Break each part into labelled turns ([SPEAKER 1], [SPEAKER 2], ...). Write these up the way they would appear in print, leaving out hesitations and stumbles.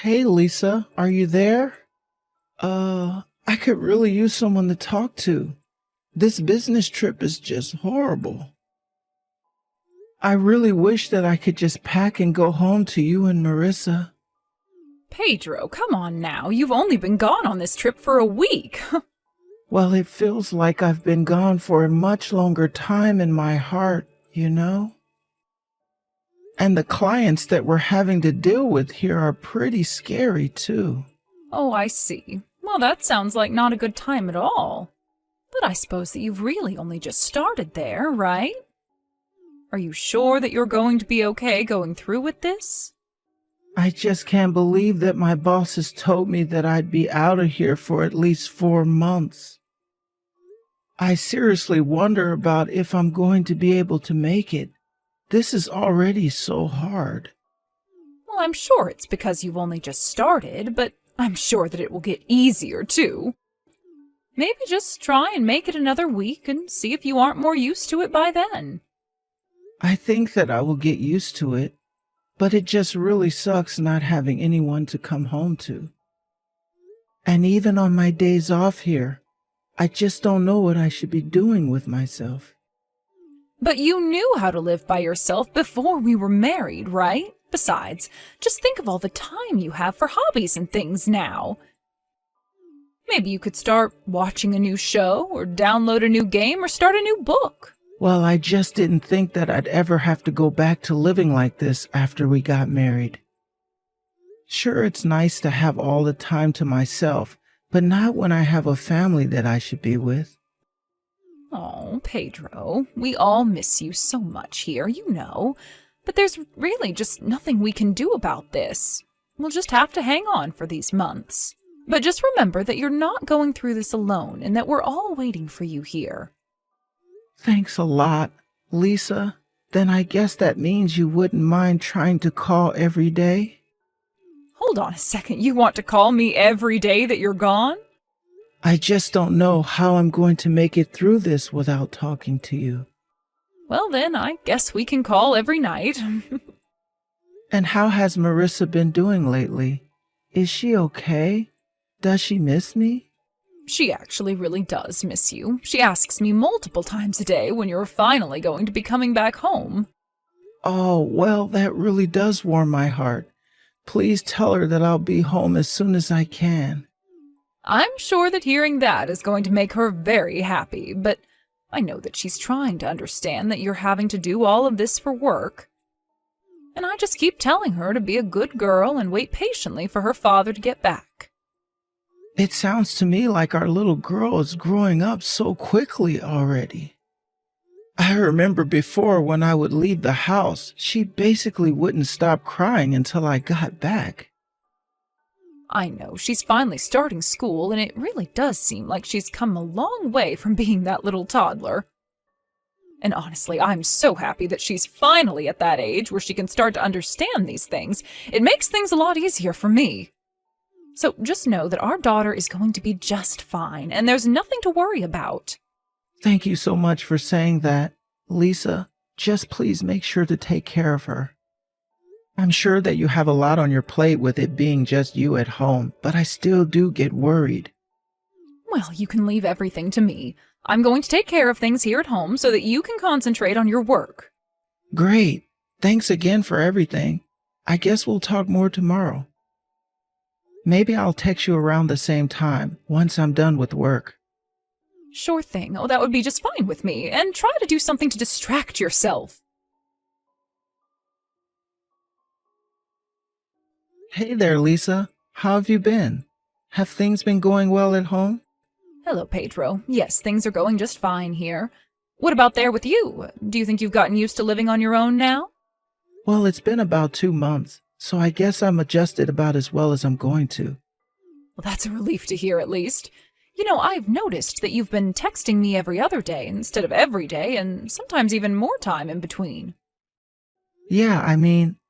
[SPEAKER 1] Hey Lisa, are you there? I could really use someone to talk to. This business trip is just horrible. I really wish that I could just pack and go home to you and Marissa.
[SPEAKER 2] Pedro, come on now. You've only been gone on this trip for a week.
[SPEAKER 1] Well, it feels like I've been gone for a much longer time in my heart. And the clients that we're having to deal with here are pretty scary, too.
[SPEAKER 2] Oh, I see. Well, that sounds like not a good time at all. But I suppose that you've really only just started there, right? Are you sure that you're going to be okay going through with this?
[SPEAKER 1] I just can't believe that my bosses told me that I'd be out of here for at least 4 months. I seriously wonder about if I'm going to be able to make it. This is already so hard.
[SPEAKER 2] Well, I'm sure it's because you've only just started, but I'm sure that it will get easier, too. Maybe just try and make it another week and see if you aren't more used to it by then.
[SPEAKER 1] I think that I will get used to it, but it just really sucks not having anyone to come home to. And even on my days off here, I just don't know what I should be doing with myself.
[SPEAKER 2] But you knew how to live by yourself before we were married, right? Besides, just think of all the time you have for hobbies and things now. Maybe you could start watching a new show, or download a new game, or start a new book.
[SPEAKER 1] Well, I just didn't think that I'd ever have to go back to living like this after we got married. Sure, it's nice to have all the time to myself, but not when I have a family that I should be with.
[SPEAKER 2] Oh, Pedro, we all miss you so much here, you know. But there's really just nothing we can do about this. We'll just have to hang on for these months. But just remember that you're not going through this alone and that we're all waiting for you here.
[SPEAKER 1] Thanks a lot, Lisa. Then I guess that means you wouldn't mind trying to call every day?
[SPEAKER 2] Hold on a second, you want to call me every day that you're gone?
[SPEAKER 1] I just don't know how I'm going to make it through this without talking to you.
[SPEAKER 2] Well then, I guess we can call every night.
[SPEAKER 1] And how has Marissa been doing lately? Is she okay? Does she miss me?
[SPEAKER 2] She actually really does miss you. She asks me multiple times a day when you're finally going to be coming back home.
[SPEAKER 1] Oh, well, that really does warm my heart. Please tell her that I'll be home as soon as I can.
[SPEAKER 2] I'm sure that hearing that is going to make her very happy, but I know that she's trying to understand that you're having to do all of this for work. And I just keep telling her to be a good girl and wait patiently for her father to get back.
[SPEAKER 1] It sounds to me like our little girl is growing up so quickly already. I remember before when I would leave the house, she basically wouldn't stop crying until I got back.
[SPEAKER 2] I know, she's finally starting school, and it really does seem like she's come a long way from being that little toddler. And honestly, I'm so happy that she's finally at that age where she can start to understand these things. It makes things a lot easier for me. So just know that our daughter is going to be just fine, and there's nothing to worry about.
[SPEAKER 1] Thank you so much for saying that, Lisa. Just please make sure to take care of her. I'm sure that you have a lot on your plate with it being just you at home, but I still do get worried.
[SPEAKER 2] Well, you can leave everything to me. I'm going to take care of things here at home so that you can concentrate on your work.
[SPEAKER 1] Great. Thanks again for everything. I guess we'll talk more tomorrow. Maybe I'll text you around the same time, once I'm done with work.
[SPEAKER 2] Sure thing. Oh, that would be just fine with me. And try to do something to distract yourself.
[SPEAKER 1] Hey there, Lisa. How have you been? Have things been going well at home?
[SPEAKER 2] Hello, Pedro. Yes, things are going just fine here. What about there with you? Do you think you've gotten used to living on your own now?
[SPEAKER 1] Well, it's been about 2 months, so I guess I'm adjusted about as well as I'm going to.
[SPEAKER 2] Well, that's a relief to hear, at least. You know, I've noticed that you've been texting me every other day instead of every day, and sometimes even more time in between.
[SPEAKER 1] Yeah,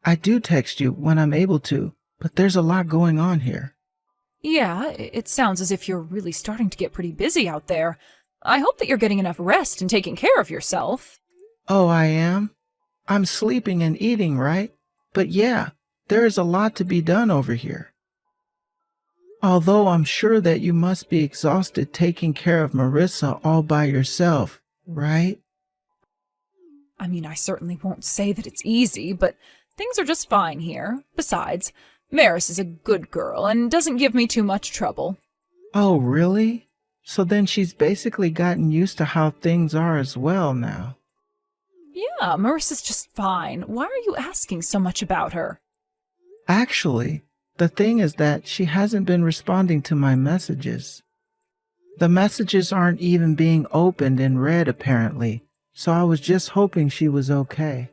[SPEAKER 1] I do text you when I'm able to, but there's a lot going on here.
[SPEAKER 2] Yeah, it sounds as if you're really starting to get pretty busy out there. I hope that you're getting enough rest and taking care of yourself.
[SPEAKER 1] Oh, I am? I'm sleeping and eating, right? But yeah, there is a lot to be done over here. Although I'm sure that you must be exhausted taking care of Marissa all by yourself, right?
[SPEAKER 2] I mean, I certainly won't say that it's easy, but things are just fine here. Besides, Maris is a good girl and doesn't give me too much trouble.
[SPEAKER 1] Oh, really? So then she's basically gotten used to how things are as well now.
[SPEAKER 2] Yeah, Marissa's just fine. Why are you asking so much about her?
[SPEAKER 1] Actually, the thing is that she hasn't been responding to my messages. The messages aren't even being opened and read, apparently, so I was just hoping she was okay.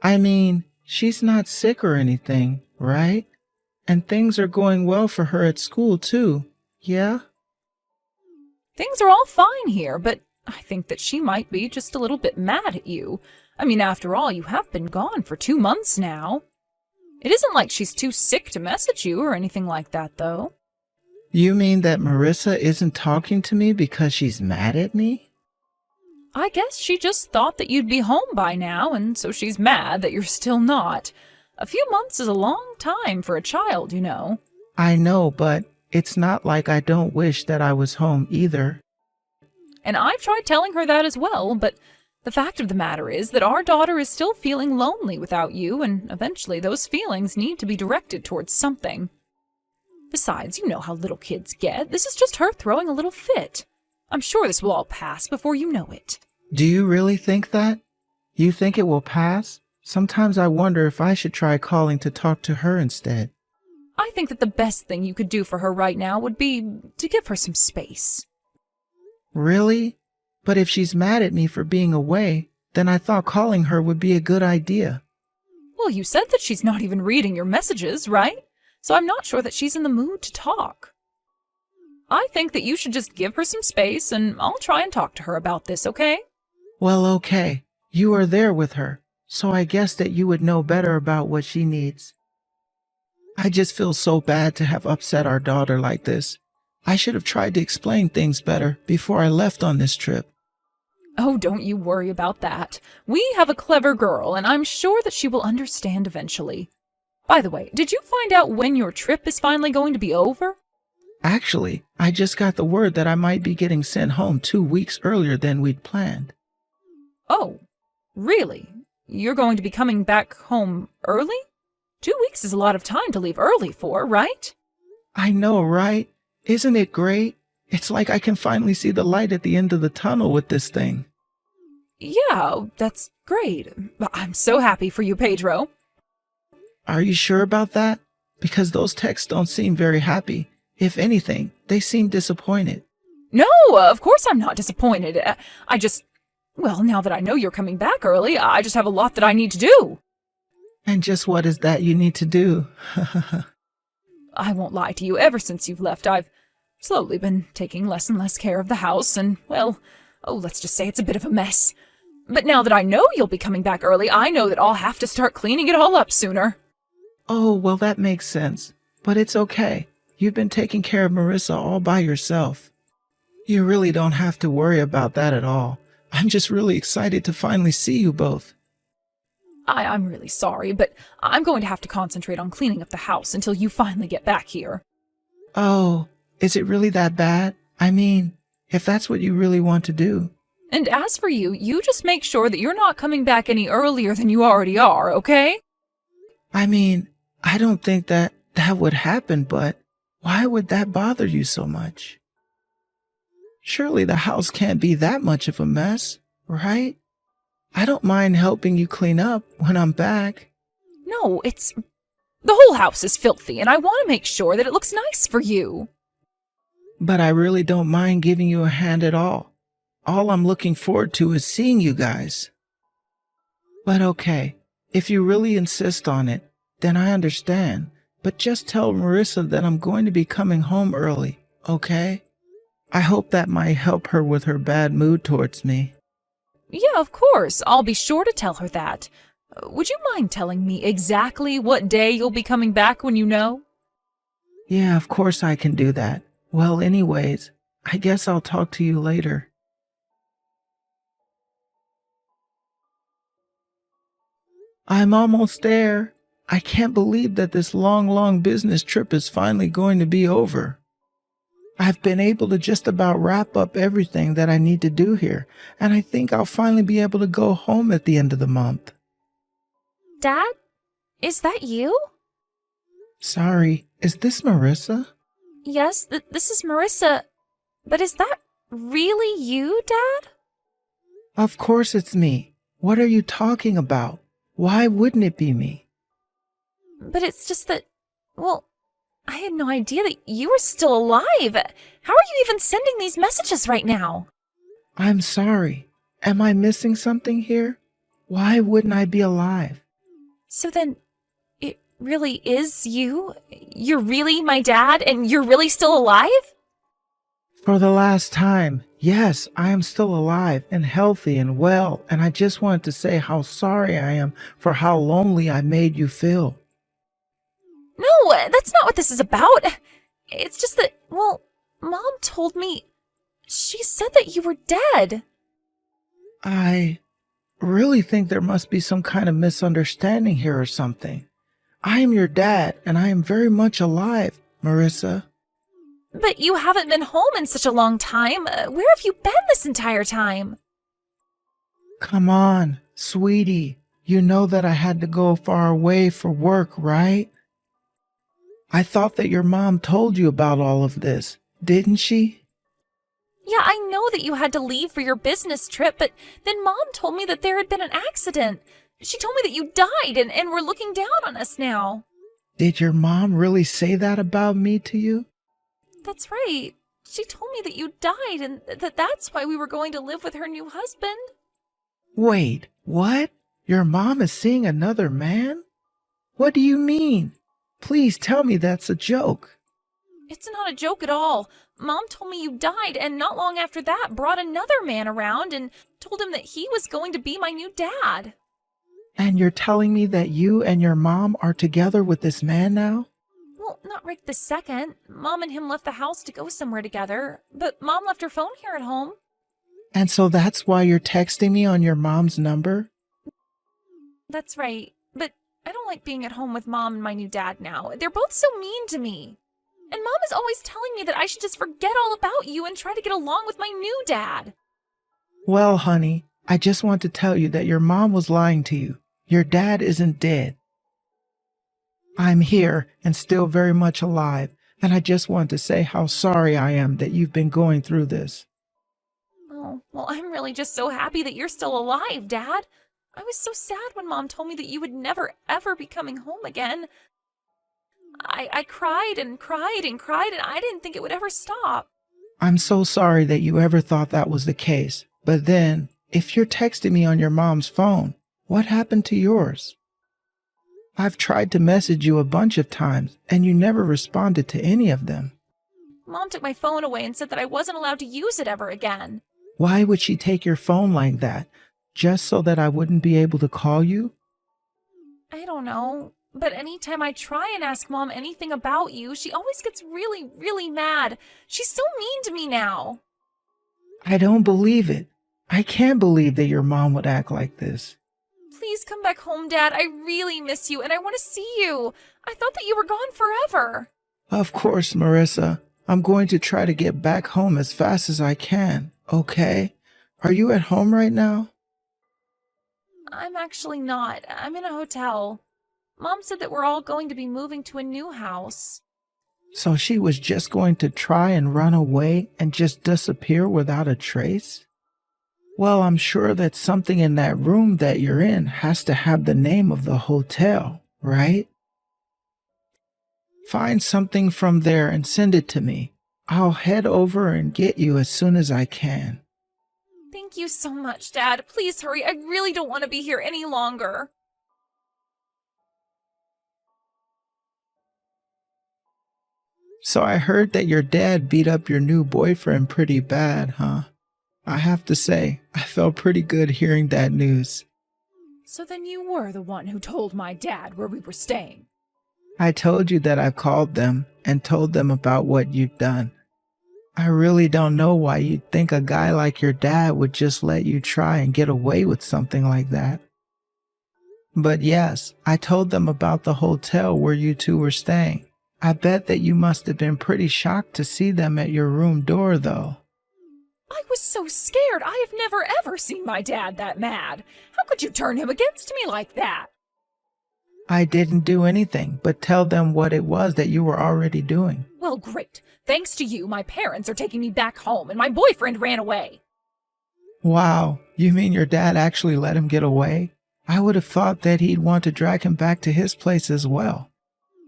[SPEAKER 1] I mean, she's not sick or anything, right? And things are going well for her at school, too. Yeah?
[SPEAKER 2] Things are all fine here, but I think that she might be just a little bit mad at you. I mean, after all, you have been gone for 2 months now. It isn't like she's too sick to message you or anything like that, though.
[SPEAKER 1] You mean that Marissa isn't talking to me because she's mad at me?
[SPEAKER 2] I guess she just thought that you'd be home by now, and so she's mad that you're still not. A few months is a long time for a child, you know.
[SPEAKER 1] I know, but it's not like I don't wish that I was home either.
[SPEAKER 2] And I've tried telling her that as well, but the fact of the matter is that our daughter is still feeling lonely without you, and eventually those feelings need to be directed towards something. Besides, you know how little kids get. This is just her throwing a little fit. I'm sure this will all pass before you know it.
[SPEAKER 1] Do you really think that? You think it will pass? Sometimes I wonder if I should try calling to talk to her instead.
[SPEAKER 2] I think that the best thing you could do for her right now would be to give her some space.
[SPEAKER 1] Really? But if she's mad at me for being away, then I thought calling her would be a good idea.
[SPEAKER 2] Well, you said that she's not even reading your messages, right? So I'm not sure that she's in the mood to talk. I think that you should just give her some space, and I'll try and talk to her about this, okay?
[SPEAKER 1] Well, okay. You are there with her, so I guess that you would know better about what she needs. I just feel so bad to have upset our daughter like this. I should have tried to explain things better before I left on this trip.
[SPEAKER 2] Oh, don't you worry about that. We have a clever girl, and I'm sure that she will understand eventually. By the way, did you find out when your trip is finally going to be over?
[SPEAKER 1] Actually, I just got the word that I might be getting sent home 2 weeks earlier than we'd planned.
[SPEAKER 2] Oh, really? You're going to be coming back home early? 2 weeks is a lot of time to leave early for, right?
[SPEAKER 1] I know, right? Isn't it great? It's like I can finally see the light at the end of the tunnel with this thing.
[SPEAKER 2] Yeah, that's great. I'm so happy for you, Pedro.
[SPEAKER 1] Are you sure about that? Because those texts don't seem very happy. If anything, they seem disappointed.
[SPEAKER 2] No, of course I'm not disappointed. Well, now that I know you're coming back early, I just have a lot that I need to do.
[SPEAKER 1] And just what is that you need to do?
[SPEAKER 2] I won't lie to you, ever since you've left, I've slowly been taking less and less care of the house, and, well, let's just say it's a bit of a mess. But now that I know you'll be coming back early, I know that I'll have to start cleaning it all up sooner.
[SPEAKER 1] Oh, well, that makes sense. But it's okay. You've been taking care of Marissa all by yourself. You really don't have to worry about that at all. I'm just really excited to finally see you both.
[SPEAKER 2] I'm really sorry, but I'm going to have to concentrate on cleaning up the house until you finally get back here.
[SPEAKER 1] Oh, is it really that bad? I mean, if that's what you really want to do.
[SPEAKER 2] And as for you, you just make sure that you're not coming back any earlier than you already are, okay?
[SPEAKER 1] I mean, I don't think that would happen, but why would that bother you so much? Surely the house can't be that much of a mess, right? I don't mind helping you clean up when I'm back.
[SPEAKER 2] No, the whole house is filthy, and I want to make sure that it looks nice for you.
[SPEAKER 1] But I really don't mind giving you a hand at all. All I'm looking forward to is seeing you guys. But okay, if you really insist on it, then I understand. But just tell Marissa that I'm going to be coming home early, okay? I hope that might help her with her bad mood towards me.
[SPEAKER 2] Yeah, of course. I'll be sure to tell her that. Would you mind telling me exactly what day you'll be coming back when you know?
[SPEAKER 1] Yeah, of course I can do that. Well, anyways, I guess I'll talk to you later. I'm almost there. I can't believe that this long, long business trip is finally going to be over. I've been able to just about wrap up everything that I need to do here, and I think I'll finally be able to go home at the end of the month.
[SPEAKER 2] Dad? Is that you?
[SPEAKER 1] Sorry, is this Marissa?
[SPEAKER 2] Yes, this is Marissa. But is that really you, Dad?
[SPEAKER 1] Of course it's me. What are you talking about? Why wouldn't it be me?
[SPEAKER 2] But it's just that, well, I had no idea that you were still alive. How are you even sending these messages right now?
[SPEAKER 1] I'm sorry. Am I missing something here? Why wouldn't I be alive?
[SPEAKER 2] So then, it really is you? You're really my dad, and you're really still alive?
[SPEAKER 1] For the last time, yes, I am still alive and healthy and well, and I just wanted to say how sorry I am for how lonely I made you feel.
[SPEAKER 2] No, that's not what this is about. It's just that, well, Mom told me. She said that you were dead.
[SPEAKER 1] I really think there must be some kind of misunderstanding here or something. I am your dad, and I am very much alive, Marissa.
[SPEAKER 2] But you haven't been home in such a long time. Where have you been this entire time?
[SPEAKER 1] Come on, sweetie. You know that I had to go far away for work, right? I thought that your mom told you about all of this, didn't she?
[SPEAKER 2] Yeah, I know that you had to leave for your business trip, but then Mom told me that there had been an accident. She told me that you died and were looking down on us now.
[SPEAKER 1] Did your mom really say that about me to you?
[SPEAKER 2] That's right. She told me that you died and that's why we were going to live with her new husband.
[SPEAKER 1] Wait, what? Your mom is seeing another man? What do you mean? Please tell me that's a joke.
[SPEAKER 2] It's not a joke at all. Mom told me you died and not long after that brought another man around and told him that he was going to be my new dad.
[SPEAKER 1] And you're telling me that you and your mom are together with this man now?
[SPEAKER 2] Well, not right this second. Mom and him left the house to go somewhere together, but Mom left her phone here at home.
[SPEAKER 1] And so that's why you're texting me on your mom's number?
[SPEAKER 2] That's right, but I don't like being at home with Mom and my new dad now. They're both so mean to me. And Mom is always telling me that I should just forget all about you and try to get along with my new dad.
[SPEAKER 1] Well, honey, I just want to tell you that your mom was lying to you. Your dad isn't dead. I'm here and still very much alive, and I just want to say how sorry I am that you've been going through this.
[SPEAKER 2] Oh, well, I'm really just so happy that you're still alive, Dad. I was so sad when Mom told me that you would never, ever be coming home again. I cried and cried and cried, and I didn't think it would ever stop.
[SPEAKER 1] I'm so sorry that you ever thought that was the case. But then, if you're texting me on your mom's phone, what happened to yours? I've tried to message you a bunch of times, and you never responded to any of them.
[SPEAKER 2] Mom took my phone away and said that I wasn't allowed to use it ever again.
[SPEAKER 1] Why would she take your phone like that? Just so that I wouldn't be able to call you?
[SPEAKER 2] I don't know. But anytime I try and ask Mom anything about you, she always gets really, really mad. She's so mean to me now.
[SPEAKER 1] I don't believe it. I can't believe that your mom would act like this.
[SPEAKER 2] Please come back home, Dad. I really miss you and I want to see you. I thought that you were gone forever.
[SPEAKER 1] Of course, Marissa. I'm going to try to get back home as fast as I can, okay? Are you at home right now?
[SPEAKER 2] I'm actually not. I'm in a hotel. Mom said that we're all going to be moving to a new house.
[SPEAKER 1] So she was just going to try and run away and just disappear without a trace? Well, I'm sure that something in that room that you're in has to have the name of the hotel, right? Find something from there and send it to me. I'll head over and get you as soon as I can.
[SPEAKER 2] Thank you so much, Dad. Please hurry. I really don't want to be here any longer.
[SPEAKER 1] So I heard that your dad beat up your new boyfriend pretty bad, huh? I have to say, I felt pretty good hearing that news.
[SPEAKER 2] So then you were the one who told my dad where we were staying.
[SPEAKER 1] I told you that I called them and told them about what you'd done. I really don't know why you'd think a guy like your dad would just let you try and get away with something like that. But yes, I told them about the hotel where you two were staying. I bet that you must have been pretty shocked to see them at your room door, though.
[SPEAKER 2] I was so scared. I have never ever seen my dad that mad. How could you turn him against me like that?
[SPEAKER 1] I didn't do anything but tell them what it was that you were already doing.
[SPEAKER 2] Well, great. Thanks to you, my parents are taking me back home and my boyfriend ran away.
[SPEAKER 1] Wow, you mean your dad actually let him get away? I would have thought that he'd want to drag him back to his place as well.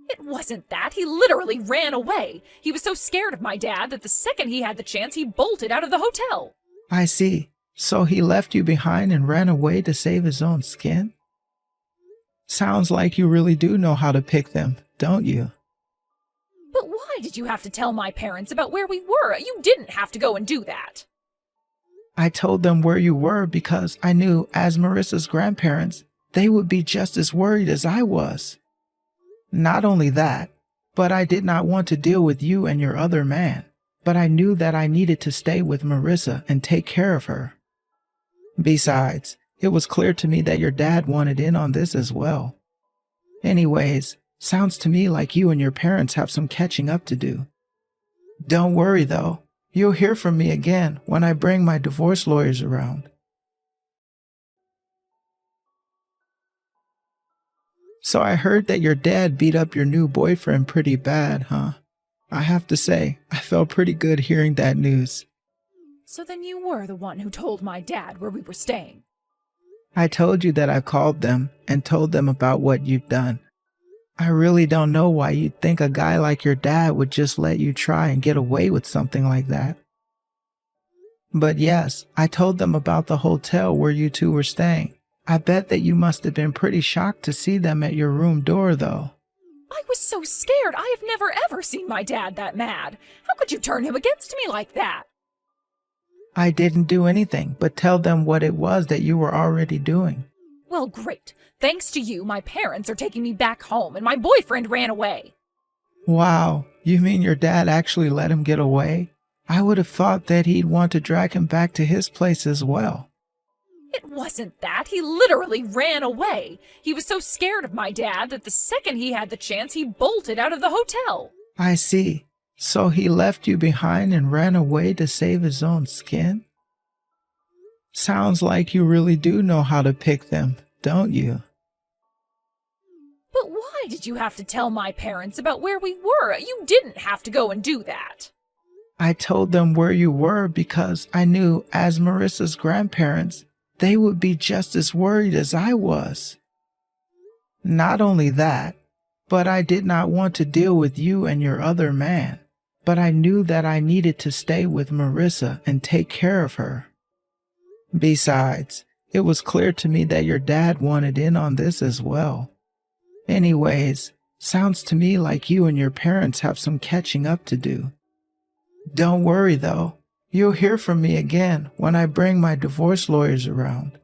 [SPEAKER 2] It wasn't that. He literally ran away. He was so scared of my dad that the second he had the chance, he bolted out of the hotel.
[SPEAKER 1] I see. So he left you behind and ran away to save his own skin? Sounds like you really do know how to pick them, don't you?
[SPEAKER 2] But why did you have to tell my parents about where we were? You didn't have to go and do that.
[SPEAKER 1] I told them where you were because I knew, as Marissa's grandparents, they would be just as worried as I was. Not only that, but I did not want to deal with you and your other man, but I knew that I needed to stay with Marissa and take care of her. Besides, it was clear to me that your dad wanted in on this as well. Anyways, sounds to me like you and your parents have some catching up to do. Don't worry though, you'll hear from me again when I bring my divorce lawyers around. So I heard that your dad beat up your new boyfriend pretty bad, huh? I have to say, I felt pretty good hearing that news.
[SPEAKER 2] So then you were the one who told my dad where we were staying.
[SPEAKER 1] I told you that I called them and told them about what you've done. I really don't know why you'd think a guy like your dad would just let you try and get away with something like that. But yes, I told them about the hotel where you two were staying. I bet that you must have been pretty shocked to see them at your room door, though.
[SPEAKER 2] I was so scared. I have never ever seen my dad that mad. How could you turn him against me like that?
[SPEAKER 1] I didn't do anything but tell them what it was that you were already doing.
[SPEAKER 2] Well, great. Thanks to you, my parents are taking me back home and my boyfriend ran away.
[SPEAKER 1] Wow, you mean your dad actually let him get away? I would have thought that he'd want to drag him back to his place as well.
[SPEAKER 2] It wasn't that. He literally ran away. He was so scared of my dad that the second he had the chance, he bolted out of the hotel.
[SPEAKER 1] I see. So he left you behind and ran away to save his own skin? Sounds like you really do know how to pick them, don't you?
[SPEAKER 2] But why did you have to tell my parents about where we were? You didn't have to go and do that.
[SPEAKER 1] I told them where you were because I knew, as Marissa's grandparents, they would be just as worried as I was. Not only that, but I did not want to deal with you and your other man, but I knew that I needed to stay with Marissa and take care of her. Besides, it was clear to me that your dad wanted in on this as well. Anyways, sounds to me like you and your parents have some catching up to do. Don't worry though. You'll hear from me again when I bring my divorce lawyers around.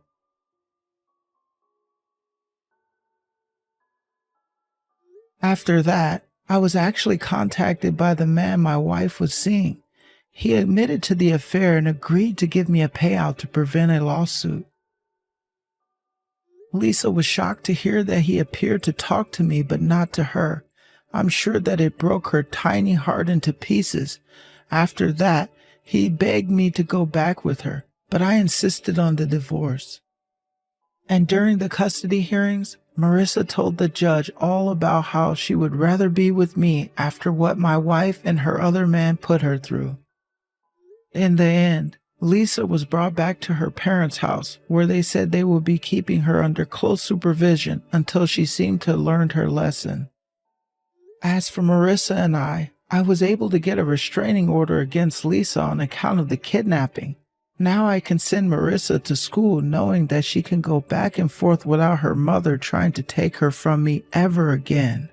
[SPEAKER 1] After that, I was actually contacted by the man my wife was seeing. He admitted to the affair and agreed to give me a payout to prevent a lawsuit. Lisa was shocked to hear that he appeared to talk to me but not to her. I'm sure that it broke her tiny heart into pieces. After that, he begged me to go back with her, but I insisted on the divorce. And during the custody hearings, Marissa told the judge all about how she would rather be with me after what my wife and her other man put her through. In the end, Lisa was brought back to her parents' house, where they said they would be keeping her under close supervision until she seemed to have learned her lesson. As for Marissa and I was able to get a restraining order against Lisa on account of the kidnapping. Now I can send Marissa to school knowing that she can go back and forth without her mother trying to take her from me ever again.